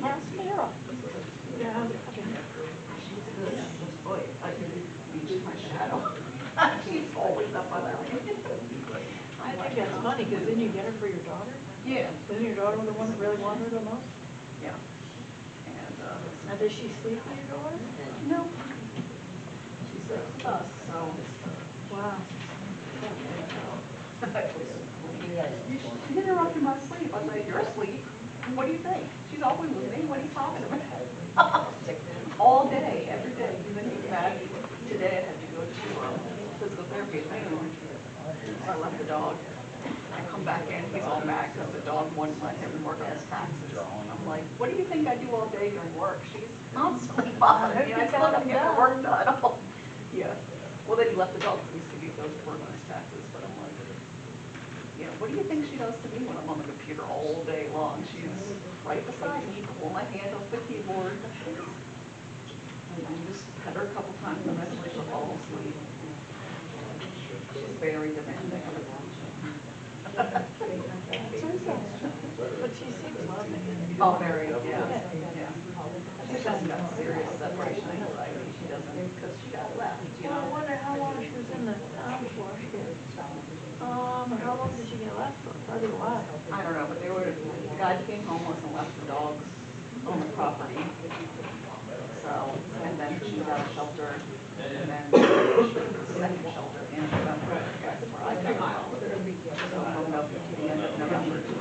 mascara. Yeah. She's good. Boy, I can reach my shadow. She's always up on her. I think that's funny, because then you get her for your daughter? Yeah. Isn't your daughter the one that really wanted her the most? Yeah. And, Now, does she sleep with your daughter? no. She sleeps with us, so. Wow. She interrupted my sleep. I said, you're asleep. What do you think? She's always with me. What are you talking about? All day, every day. Even he's mad. Today I had to go to physical therapy at noon. I left the dog. I come back in, he's all mad because the dog wouldn't let him work on his taxes. I'm like, what do you think I do all day during work? She's constantly bothering me. I said, I'm getting my work done. Yeah. Well, then he left the dog because he goes to work on his taxes. But I'm like, you know, what do you think she does to me when I'm on the computer all day long? She's right beside me, pull my hand off the keyboard. And just pet her a couple times and eventually she'll fall asleep. She's very demanding of attention. But she seems loving. Oh, very, yeah. She doesn't got serious separation anxiety. She doesn't, because she got left, you Well, I know. wonder how long she was in the arms for. How long did she get left for? Probably a while. I don't know, but they were, the guy came homeless and left the dogs on the property. So, and then she was out of shelter, and then she was in the second shelter in November. That's where I got her. So from the end of November to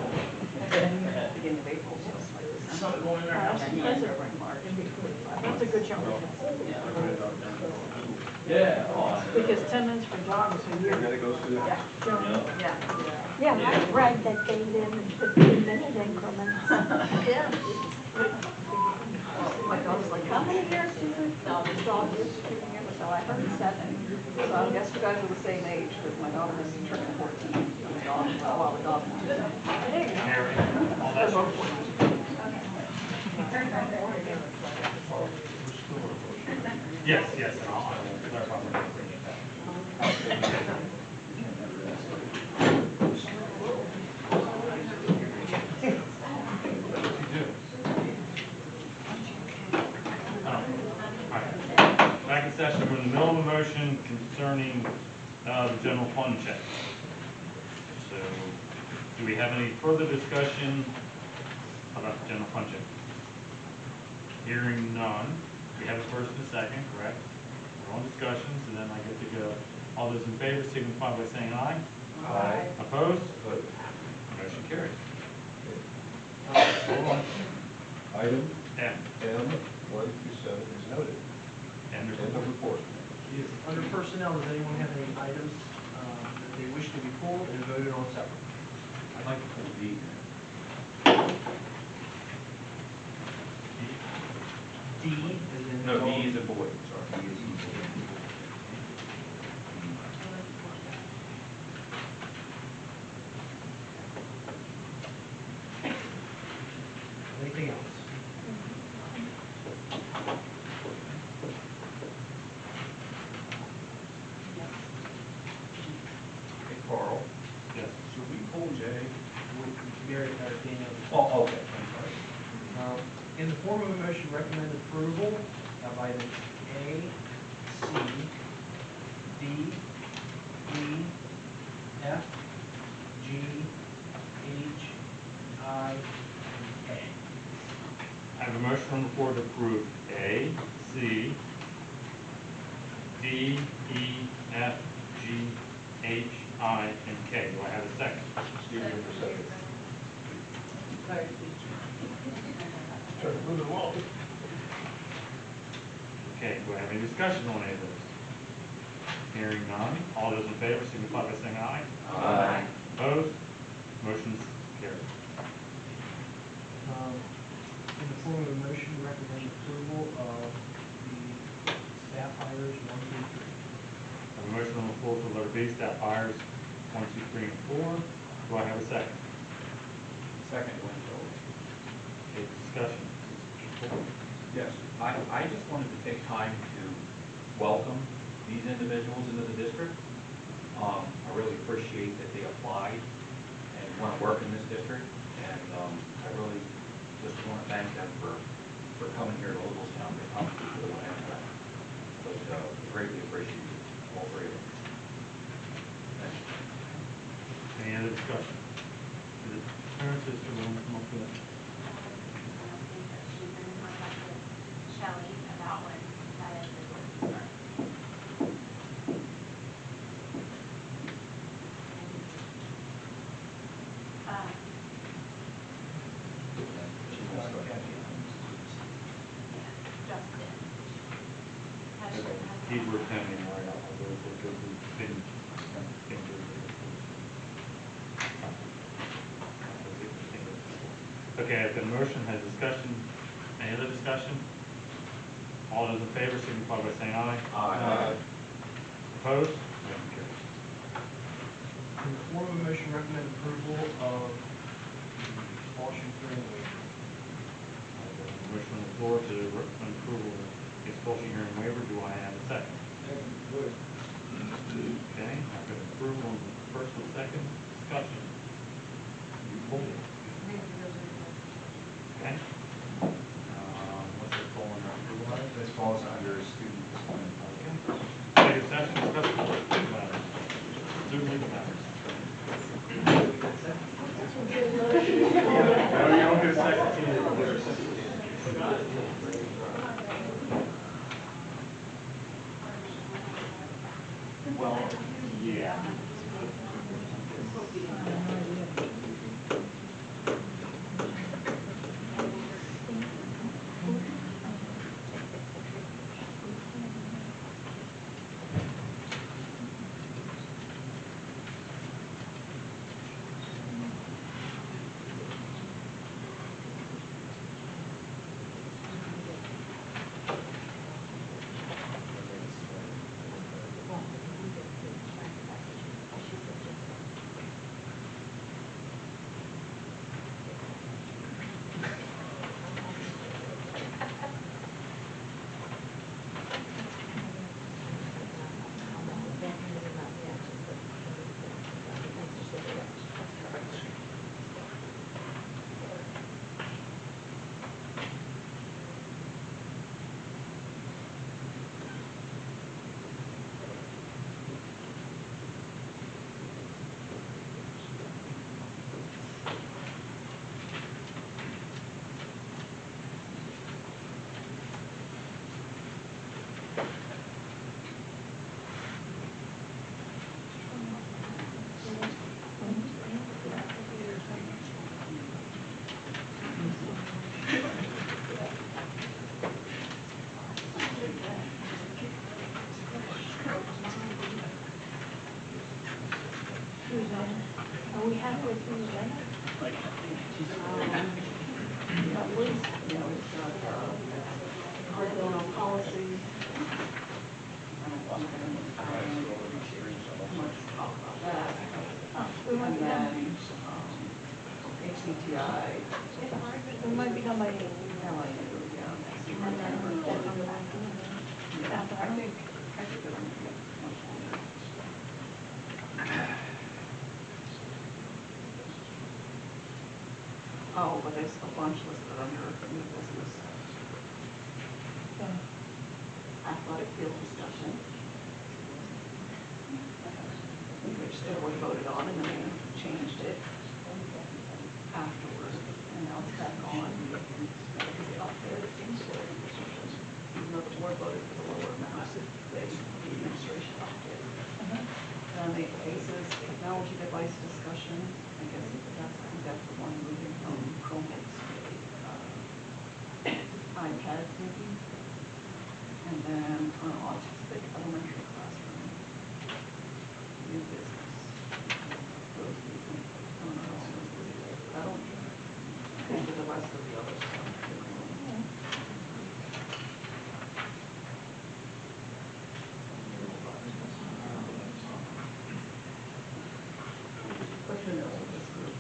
beginning of April, so it's like December. And then January and March. That's a good chunk. Yeah. Because 10 minutes for dogs a year. Yeah. Yeah. Yeah, I read that they live in 15-minute increments. Yeah. My daughter's like, how many years do you know this dog is treating you? So I heard 7. So I guess you guys are the same age, because my daughter is turning 14. And the dog, well, the dog is 2. They're both 14. Yes, and I'll clarify when I bring it back. Back in session, we're in the middle of a motion concerning the general fund check. So, do we have any further discussion about the general fund check? Hearing none. We have a first and a second, correct? We're on discussions, and then I get to go. All those in favor signify by saying aye. Aye. Opposed? Motion carries. Hold on. Item M. M127 is noted. End of End of report. Yes. Under personnel, does anyone have any items that they wish to be pulled and voted on separately? I'd like to pull D. D, as in... No, D is a boy. Sorry, D is a boy. Anything else? Hey, Carl. Yes. Should we pull J? Mary, Daniel. Oh, okay. I'm sorry. In the form of a motion, recommend approval of items A, C, D, E, F, G, H, I, and K. I have a motion on the floor to approve A, C, D, E, F, G, H, I, and K. Do I have a second? Stephen, for second. Okay, do I have any discussion on any of those? Hearing none. All those in favor signify by saying aye. Aye. Opposed? Motion's carried. In the form of a motion, recommend approval of the staff hires 1 through 3. I have a motion on the floor for letter B, staff hires 1, 2, 3, and 4. Do I have a second? Second one, Joel. Okay, discussion. Yes, I just wanted to take time to welcome these individuals into the district. I really appreciate that they applied and want to work in this district, and I really just want to thank them for coming here to Littlestown to come to the land. But greatly appreciate all three of them. Thank you. Any other discussion? Is it parents, sister, will come up with it? She's been in contact with Shelley about when that individual can start. Justin. These were pending right off of those because we've been okay, I've got a motion, has discussion. Any other discussion? All those in favor signify by saying aye. Aye. Opposed? Motion carries. In the form of a motion, recommend approval of the expulsion hearing waiver. Motion on the floor to recommend approval of the expulsion hearing waiver. Do I have a second? Okay, I've got approval on the first and second. Discussion. You pulled it. Okay. What's the full on approval? This falls under student discipline. Executive session, discussion, student matters. Student legal matters. No, you don't get a second. Well, yeah. Suzanne, are we halfway through the agenda? Not please. You know, it's got, curriculum policy. And then, let's talk about that. We might And be done. then, HCTI, We might be done by 8. LA, yeah. And then we'll come back to it. After I think it won't be much longer. Oh, but there's a bunch listed under new business. Okay. Athletic field discussion, which the board voted on, and then they changed it afterward, and now it's back on. It's up there, it seems to, even though the board voted for the lower amount, the administration upped it. And the ACES technology device discussion, I guess I think that's the one moving from Chromebooks to iPads maybe. And then an autistic elementary classroom, new business. Those things, I don't know how else to do it. I don't think the rest of the other stuff. But who knows with this group?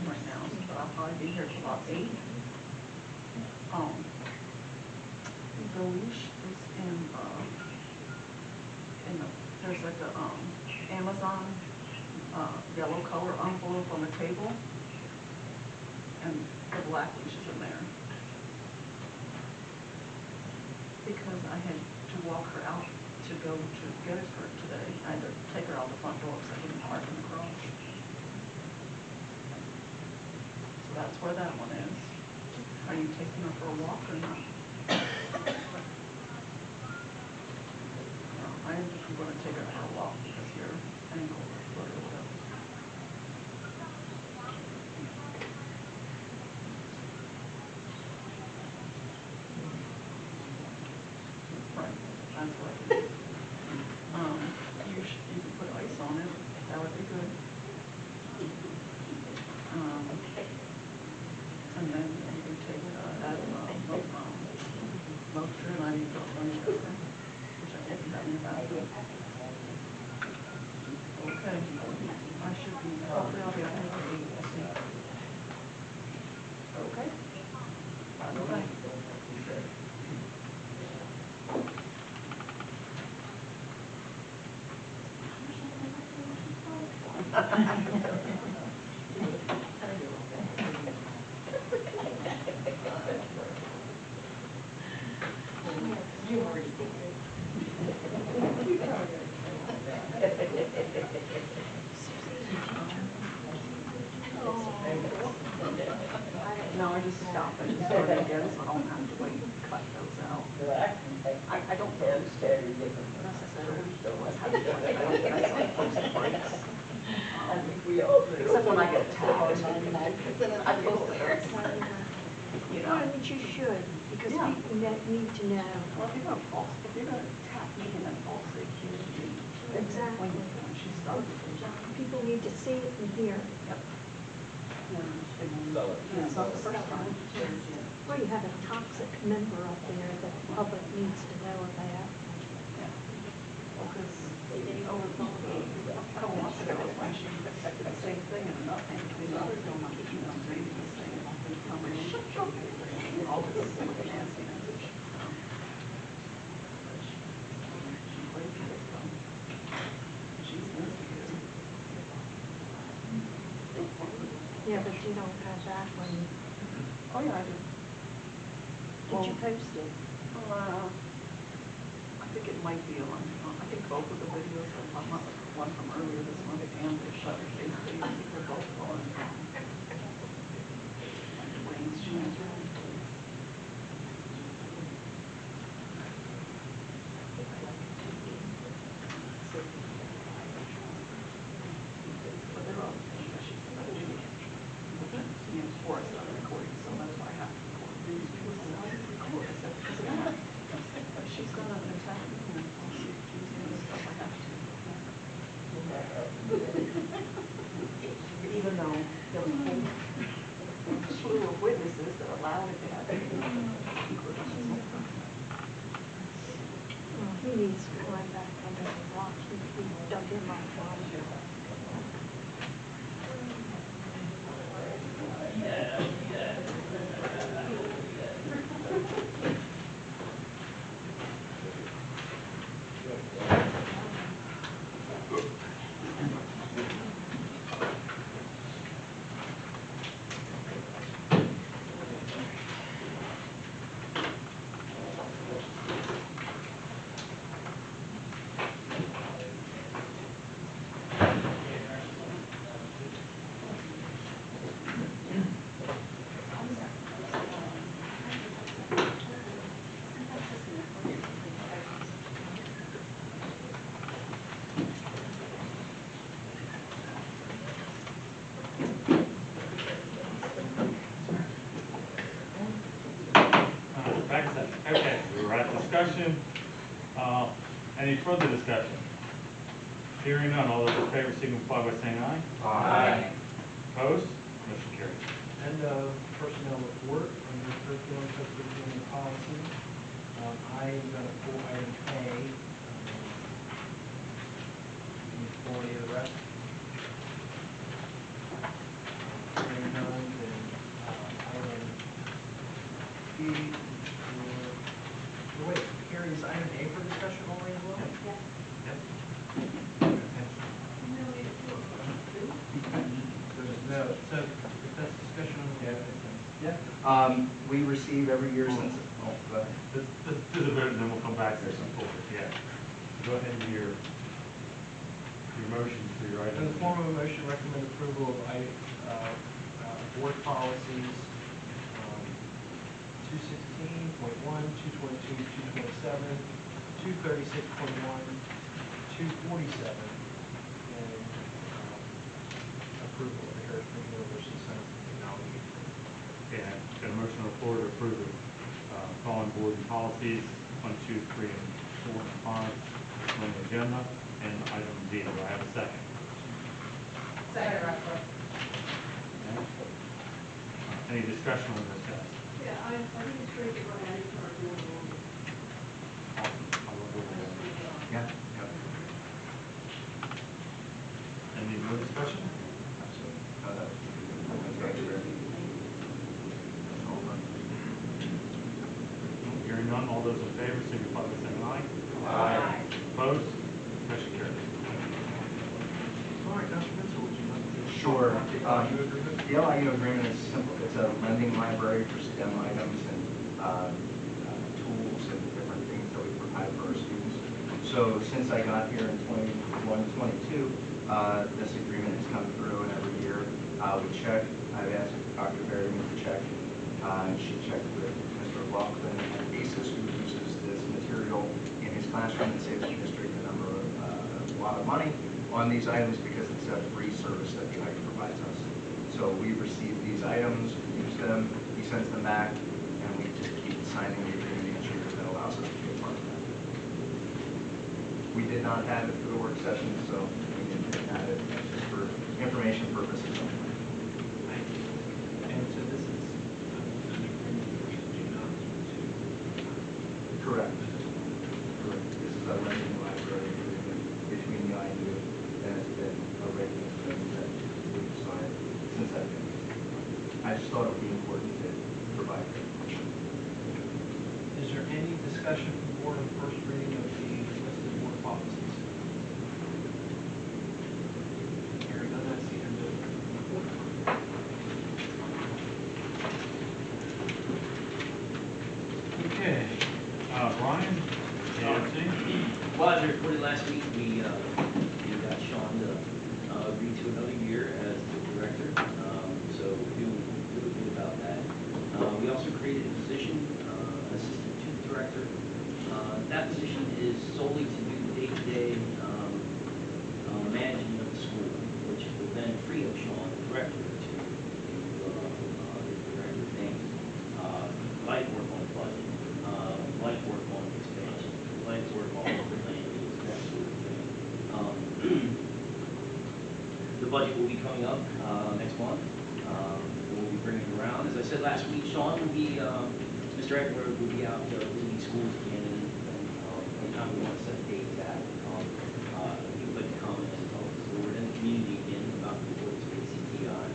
right now, but I'll probably be here till about 8. The leash is there's like a, Amazon, yellow color envelope on the table, and the black leash is in there. Because I had to walk her out to go to Gettysburg today, I had to take her out the front door because I couldn't park in the garage. So that's where that one is. Are you taking her for a walk or not? No, I am just going to take her for a walk because your ankle is buttered up. Right, that's what it is. You can put ice on it, that would be good. And then you can take add motion, I need to run sugar, which I think you have in your bathroom. Okay, I should be, hopefully I'll be out here for 8, I think. Okay? By the way. You already did. No, I just stopped. I just started again, so I don't have to wait and cut those out. I don't post necessarily. I have to cut it out, but I still post the breaks. Except when I get attacked. I post the breaks. You know. Well, but you should, because Yeah. people need to know. Well, if you're gonna attack me and then falsely accuse me. Exactly. When she started. People need to see it and hear it. Yep. It's not the first time. Well, you have a toxic member up there that the public needs to know about. Yeah. Well, because a couple months ago, when she did the same thing and nothing, the others don't want to, maybe this thing, tell me, shut up. All this nastiness. She played victim. She's instigated. Yeah, but you don't have that one. Oh, yeah, I do. Did you post it? I think it might be on, I think both of the videos are on, one from earlier this month and the Shutter Shades video, I think they're both on. The rain shoes. But they're all, she's the video. Me and Forrest are recording, so that's why I have to record. People say, I didn't record, I said, because of that. But she's gonna attack me and I'll see if she's doing the stuff I have to. Even though there was a whole slew of witnesses that allowed it to happen. Well, he needs to climb back under the rock. He dug him up wide. Okay, we were at discussion. Any further discussion? Hearing none, all those in favor signify by saying aye. Aye. Opposed? Motion carries. And personnel report, under curriculum, co-curriculum and policy. I am going to pull item A. Can you pull any of the rest? Hearing none, wait, Carrie, is item A for discussion only as well? Yes. Yep. No, so if that's discussion only, Yeah. We receive every year since, oh, go ahead. Let's do the vote and then we'll come back to some forward, yeah. Go ahead and your motion for your item. in the form of a motion, recommend approval of board policies, 216.1, 222, 227, 236.1, 247, and approval of the Harris Spring University Center for Technology. Yeah, got a motion on the floor to approve the following board and policies, 1, 2, 3, and 4, and 5 on the agenda, and item D. Do I have a second? Second, Rutherford. Okay. Any discussion on this, guys? Yeah, I think it's great that we're adding to our board. I'll go over that. Yeah, yeah. Any more discussion? Absolutely. That's actually ready. All done. Hearing none, all those in favor, signify by saying aye. Aye. Opposed? Motion carries. All right, Dr. Mitchell, would you like to? Sure. LIU agreement? The LIU agreement is simple. It's a lending library for STEM items and tools and different things that we provide for our students. So since I got here in 21, 22, this agreement has come through, and every year we check. I've asked Dr. Berryman to check, and she checked with Mr. Laughlin at ACES, who uses this material in his classroom and saves the district a lot of money on these items because it's a free service that the IU provides us. So we receive these items, we use them, he sends them back, and we just keep signing the agreement each year that allows us to be a part of that. We did not have it for the work session, so we didn't have it just for information purposes only. And so this is an agreement which we do not need to. Correct. Correct. This is a lending library agreement between the IU and it's been a regular thing that we've signed since I've been here. I just thought it would be important to provide that information. Is there any discussion from the board on first reading of the listed board policies? Hearing none, that's the end of the report. Okay. Brian? AFC? Well, as I reported last week, we got Sean to agree to another year as the director, so we feel really good about that. We also created a position, assistant to the director. That position is solely to do the day-to-day management of the school, which will then free up Sean, the director, to do the director things, like work on the budget, like work on expansion, like work on the land use, that sort of thing. The budget will be coming up next month. We'll be bringing it around. As I said last week, Sean will be, Mr. Eckler will be out visiting schools again, and anytime we want to set a date that he would like to comment and tell us the board and the community again about the importance of ACTI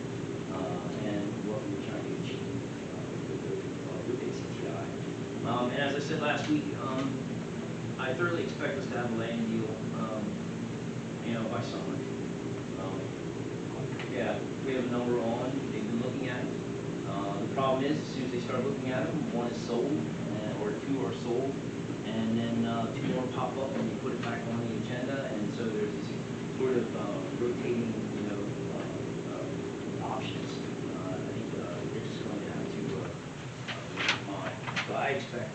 and what we were trying to achieve with ACTI. And as I said last week, I thoroughly expect us to have a land deal, by summer. Yeah, we have a number on, they've been looking at. The problem is, as soon as they start looking at them, one is sold, or two are sold, and then two more pop up and they put it back on the agenda, and so there's this sort of rotating, options. I think they're just going to have to combine. So I expect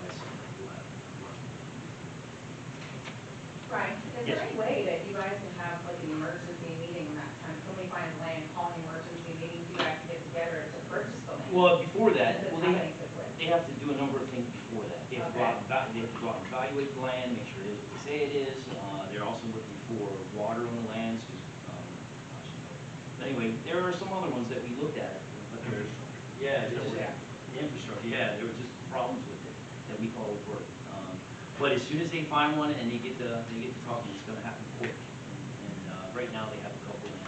by summer we'll have. Brian, is Yes. there any way that you guys can have like an emergency meeting that time, somebody finds land, call an emergency meeting, you guys can get together to purchase the land? Well, before that, Does it well, have any conflict? they have to do a number of things before that. They have to go out and they have to go out and evaluate the land, make sure it is what they say it is. They're also looking for water on the lands. But anyway, there are some other ones that we looked at. But there was, yeah, they just, the infrastructure, yeah, there were just problems with it that we thought would work. But as soon as they find one and they get to talking, it's going to happen quick. And right now they have a couple in, a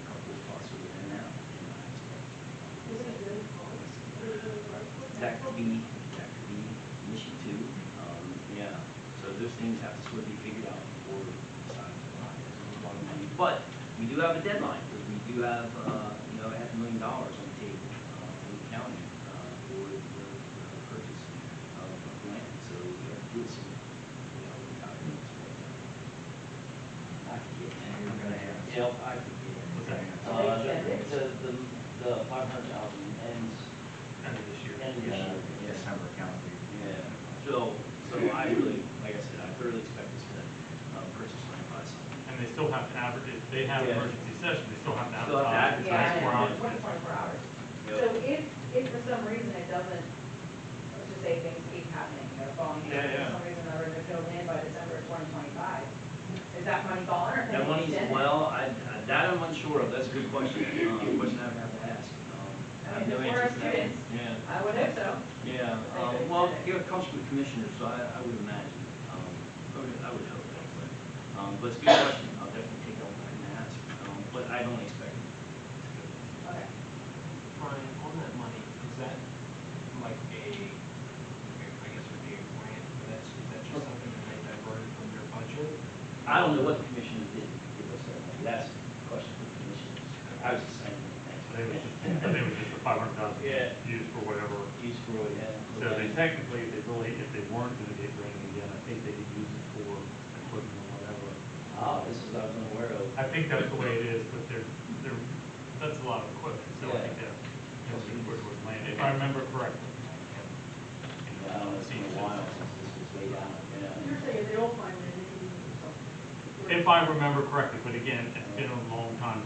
couple of spots over there now. Is it a good policy? That could be an issue too. Yeah, so those things have to sort of be figured out before we decide to buy. There's a lot of money. But we do have a deadline, because we do have, $500,000 on the table from the county for the purchase of land. So we have to do some, calculations. I forget, and you're gonna have. Yeah, I forget. What's that? The 500,000 ends End of this year. end of this year. December calendar. Yeah, so I really, like I said, I thoroughly expect us to purchase land by something. And they still have to advertise, if they have Yeah. emergency session, they still have to Still have to advertise. 24 Yeah, hours. 24 hours. Yep. So if for some reason it doesn't, let's just say things keep happening, falling in, Yeah, yeah. for some reason there's no land by December of 2025, is that money gone or can That it be money's, extended? well, that I'm unsure of, that's a good question, question I would have to ask. I have no I mean, answer if to we're that one. students, Yeah, I would hope so. yeah, well, it comes from the commissioners, so I would imagine, I would hope that, but it's a good question, I'll definitely take that one back and ask, but I don't expect it. Okay. Brian, on that money, is that like I guess it would be a grant, but is that just something that they diverted from their budget? I don't know what the commissioners did to give us that money, that's a question for the commissioners. I was just saying, So they was just for 500,000 Yeah. used for whatever. use for it, yeah. So they technically, if they weren't gonna get raining again, I think they could use it for equipment or whatever. This is, I was unaware of. I think that's the way it is, but that's a lot of equipment, so I Yeah. think that, that's where it was land, if I remember correctly. Yeah, I don't know, it's been a while since this was laid out, yeah. You're saying if they don't find it, they can use it for something. If I remember correctly, but again, it's been a long time